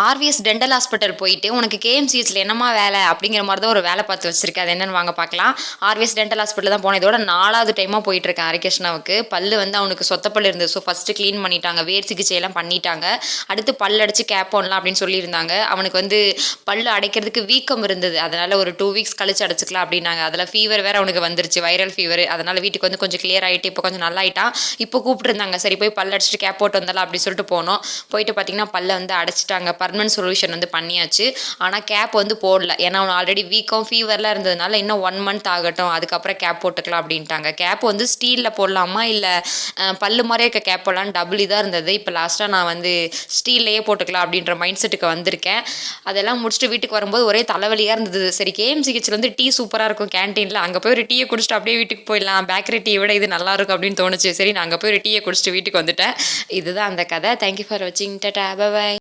RVS dental hospital போயிட்டு உனக்கு கேஎம்சிஹெச்ல என்னம்மா வேலை அப்படிங்கிற மாதிரி தான் ஒரு வேலை பார்த்து வச்சிருக்கேன். அது என்னன்னு வாங்க பார்க்கலாம். ஆர்விஎஸ் டென்டல் ஹாஸ்பிட்டல் தான் போனேன். இதோட 4வது டைமாக போயிட்டு இருக்கேன் ஹரிகிருஷ்ணாவுக்கு. பல்லு வந்து அவனுக்கு சொத்தப்பல் இருந்தது. ஸோ ஃபர்ஸ்ட் க்ளீன் பண்ணிட்டாங்க, வேர் சிகிச்சையெல்லாம் பண்ணிட்டாங்க. அடுத்து பல் அடிச்சு கேப் பண்ணலாம் அப்படின்னு சொல்லியிருந்தாங்க. அவனுக்கு வந்து பல்லு அடைக்கிறதுக்கு வீக்கம் இருந்தது, அதனால ஒரு 2 வீக்ஸ் கழிச்சு அடைச்சிக்கலாம் அப்படின்னாங்க. அதில் ஃபீவர் வேற அவனுக்கு வந்துருச்சு, வைரல் ஃபீவர். அதனால வீட்டுக்கு வந்து கொஞ்சம் கிளியர் ஆகிட்டு இப்போ கொஞ்சம் நல்லா ஆயிட்டான். இப்போ கூப்பிட்டுருந்தாங்க, சரி போய் பல் அடிச்சுட்டு கேப் போட்டு வந்தாலும் அப்படி சொல்லிட்டு போனோம். போயிட்டு பார்த்தீங்கன்னா பல்ல வந்து அடைச்சிட்டாங்க. பர்மனன்ட் சொல்யூஷன் வந்து பண்ணியாச்சு. ஆனால் கேப் வந்து போடல, ஏன்னா அவன் ஆல்ரெடி வீக்கம் ஃபீவர்லாம் இருந்ததுனால இன்னும் 1 மந்த் ஆகட்டும், அதுக்கப்புறம் கேப் போட்டுக்கலாம் அப்படின்ட்டாங்க. கேப் வந்து ஸ்டீலில் போடலாமா இல்லை பல்லு மாதிரியே இருக்க கேப் போடலான்னு டபுள் இதாக இருந்தது. இப்போ லாஸ்ட்டாக நான் வந்து ஸ்டீல்லையே போட்டுக்கலாம் அப்படின்ற மைண்ட் செட்டுக்கு வந்திருக்கேன். அதெல்லாம் முடிச்சுட்டு வீட்டுக்கு வரும்போது ஒரே தலைவலியாக இருந்தது. சரி கேஎம்சிஹெச்சில் வந்து டீ சூப்பராக இருக்கும் கேன்டீனில், அங்கே போய் ஒரு டீயை குடிச்சிட்டு அப்படியே வீட்டுக்கு போயிடலாம், பேக்கரி டீ விட இது நல்லா இருக்கும் அப்படின்னு தோணுச்சு. சரி நான் அங்கே போய் ஒரு டீயை குடிச்சிட்டு வீட்டுக்கு வந்துட்டேன். இதுதான் அந்த கதை. தேங்க்யூ ஃபார் வாட்சிங். டாடா, பை பை.